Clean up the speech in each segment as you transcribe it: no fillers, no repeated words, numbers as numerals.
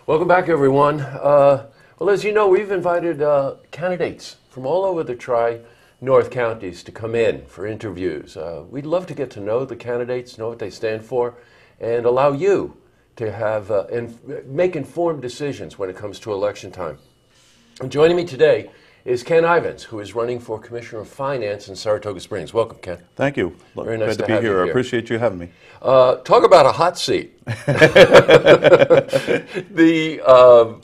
Welcome back, everyone. Well, as you know, we've invited candidates from all over the Tri-North counties to come in for interviews. We'd love to get to know the candidates, know what they stand for, and allow you to have make informed decisions when it comes to election time. And joining me today is Ken Ivins, who is running for Commissioner of Finance in Saratoga Springs. Welcome, Ken. Thank you. Very nice Glad to be here. I appreciate you having me. Talk about a hot seat. The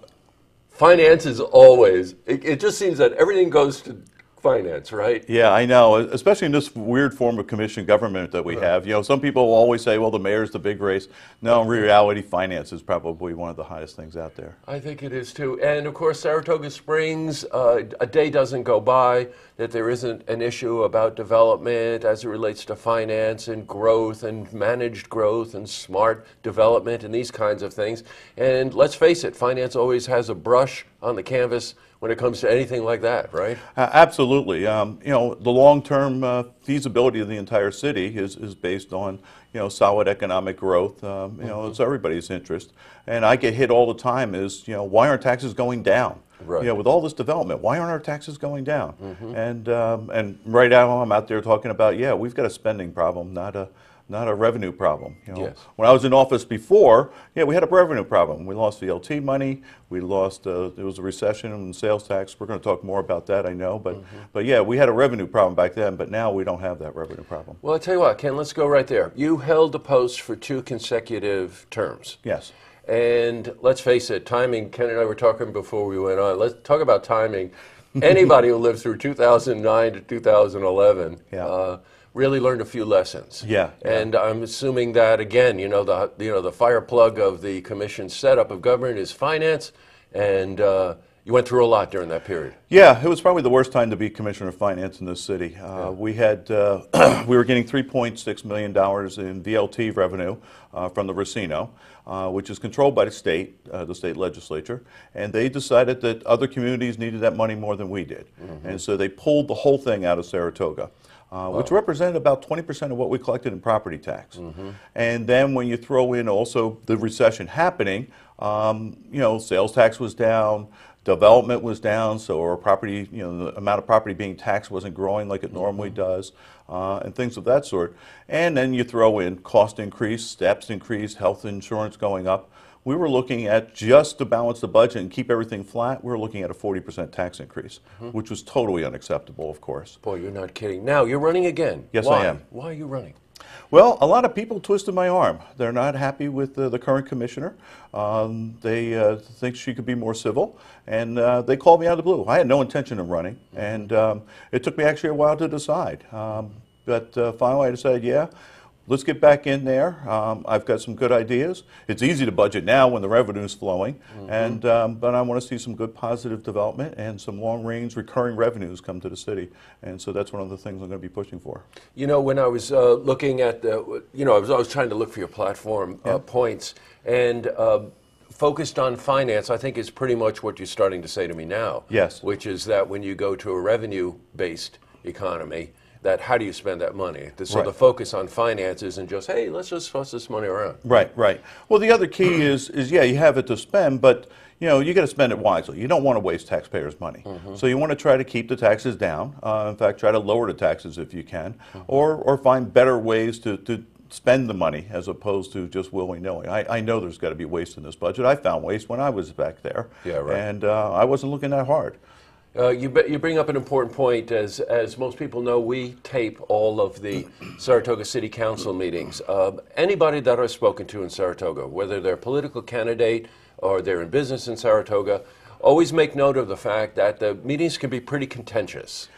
finance is always, it just seems that everything goes to finance, right? Yeah, I know, especially in this weird form of commission government that we have. You know, some people will always say, well, the mayor's the big race. No, in reality, finance is probably one of the hottest things out there. I think it is too. And of course, Saratoga Springs, a day doesn't go by that there isn't an issue about development as it relates to finance and growth and managed growth and smart development and these kinds of things. And let's face it, finance always has a brush on the canvas when it comes to anything like that, right? Absolutely. You know, the long-term feasibility of the entire city is based on, you know, solid economic growth. You know, it's everybody's interest. And I get hit all the time is, you know, why aren't taxes going down? Right. You know, with all this development, why aren't our taxes going down? And right now I'm out there talking about, yeah, we've got a spending problem, not a revenue problem. You know, Yes. when I was in office before, yeah, we had a revenue problem. We lost VLT money. We lost. There was a recession and sales tax. We're going to talk more about that, I know. But yeah, we had a revenue problem back then. But now we don't have that revenue problem. Well, I'll tell you what, Ken, let's go right there. You held the post for 2 consecutive terms. Yes. And let's face it, timing, Ken and I were talking before we went on. Let's talk about timing. Anybody who lived through 2009 to 2011 really learned a few lessons. Yeah. And I'm assuming that, again, the fire plug of the commission's setup of government is finance, and you went through a lot during that period. Yeah, it was probably the worst time to be Commissioner of Finance in this city. We had we were getting $3.6 million in VLT revenue from the Racino, which is controlled by the state legislature, and they decided that other communities needed that money more than we did. And so they pulled the whole thing out of Saratoga. Which represented about 20% of what we collected in property tax. And then when you throw in also the recession happening, you know, sales tax was down, development was down, so our property, you know, the amount of property being taxed wasn't growing like it normally does, and things of that sort. And then you throw in cost increase, steps increase, health insurance going up. We were looking at, just to balance the budget and keep everything flat, we were looking at a 40% tax increase, which was totally unacceptable, of course. Boy, you're not kidding. Now, you're running again. Yes, Why? I am. Why are you running? Well, a lot of people twisted my arm. They're not happy with the current commissioner. They think she could be more civil, and they called me out of the blue. I had no intention of running, and it took me actually a while to decide. But finally I decided, yeah, let's get back in there. I've got some good ideas. It's easy to budget now when the revenue is flowing, and but I want to see some good positive development and some long-range recurring revenues come to the city. And so that's one of the things I'm going to be pushing for. You know, when I was looking at the, you know, I was trying to look for your platform points, and focused on finance, I think is pretty much what you're starting to say to me now. Yes. Which is that when you go to a revenue-based economy, that how do you spend that money? So the focus on finance isn't just, hey, let's just fuss this money around. Right, right. Well, the other key is yeah, you have it to spend, but you know, you got to spend it wisely. You don't want to waste taxpayers' money. So you want to try to keep the taxes down. In fact, try to lower the taxes if you can, or find better ways to spend the money as opposed to just willy-nilly. I know there's got to be waste in this budget. I found waste when I was back there. Yeah, right. And I wasn't looking that hard. You bring up an important point. As most people know, we tape all of the Saratoga City Council meetings. Anybody that I've spoken to in Saratoga, whether they're a political candidate or they're in business in Saratoga, always make note of the fact that the meetings can be pretty contentious.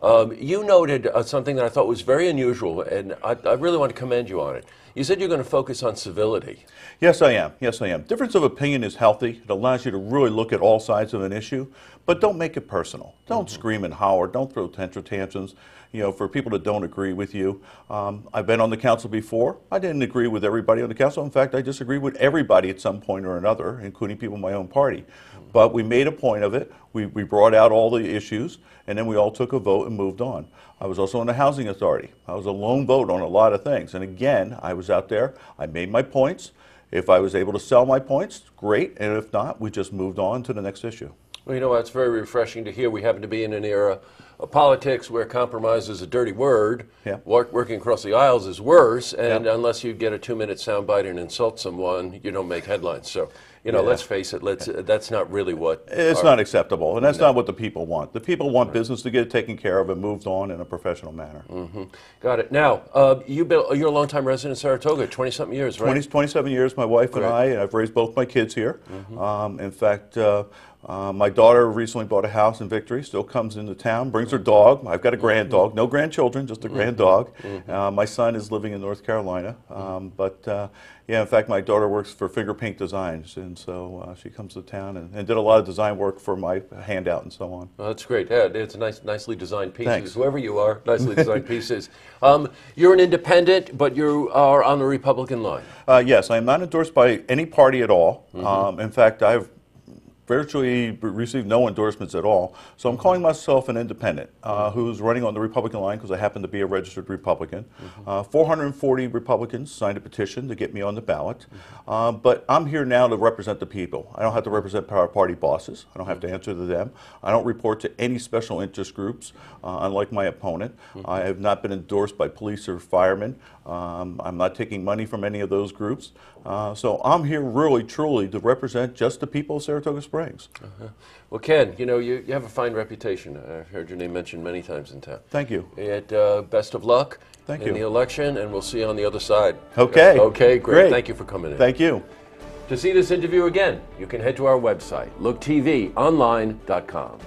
You noted something that I thought was very unusual, and I really want to commend you on it. You said you're going to focus on civility. Yes, I am. Yes, I am. Difference of opinion is healthy. It allows you to really look at all sides of an issue, but don't make it personal. Don't scream and holler. Don't throw tantrums, you know, for people that don't agree with you. I've been on the council before. I didn't agree with everybody on the council. In fact, I disagreed with everybody at some point or another, including people in my own party. But we made a point of it. We brought out all the issues, and then we all took a vote and moved on. I was also on the Housing Authority. I was a lone vote on a lot of things. And again, I was out there. I made my points. If I was able to sell my points, great, and if not, we just moved on to the next issue. Well, you know, it's very refreshing to hear. We happen to be in an era of politics where compromise is a dirty word. Yeah. Working across the aisles is worse, and Yeah. unless you get a 2-minute soundbite and insult someone, you don't make headlines. So, you know, Yeah. let's face it, that's not really what... It's not acceptable, and that's not what the people want. The people want business to get taken care of and moved on in a professional manner. Got it. Now, you're a longtime resident of Saratoga, 20-something years, right? 27 years, my wife and Great. I've raised both my kids here. In fact, my daughter recently bought a house in Victory, still comes into town, brings her dog. I've got a grand dog, no grandchildren, just a grand dog. My son is living in North Carolina. Yeah, in fact, my daughter works for Finger Paint Designs, and so she comes to town and did a lot of design work for my handout and so on. Well, that's great. Yeah, it's nicely designed pieces. Thanks. Whoever you are, nicely designed pieces. You're an independent, but you are on the Republican line. Yes, I am not endorsed by any party at all. In fact, I've virtually received no endorsements at all. So I'm calling myself an independent who's running on the Republican line because I happen to be a registered Republican. 440 Republicans signed a petition to get me on the ballot. But I'm here now to represent the people. I don't have to represent party bosses. I don't have to answer to them. I don't report to any special interest groups, unlike my opponent. I have not been endorsed by police or firemen. I'm not taking money from any of those groups. So I'm here really, truly to represent just the people of Saratoga Springs. Well, Ken, you know, you have a fine reputation. I've heard your name mentioned many times in town. Thank you. And best of luck Thank in you. the election, and we'll see you on the other side. Okay. Okay, great. Thank you for coming in. Thank you. To see this interview again, you can head to our website, looktvonline.com.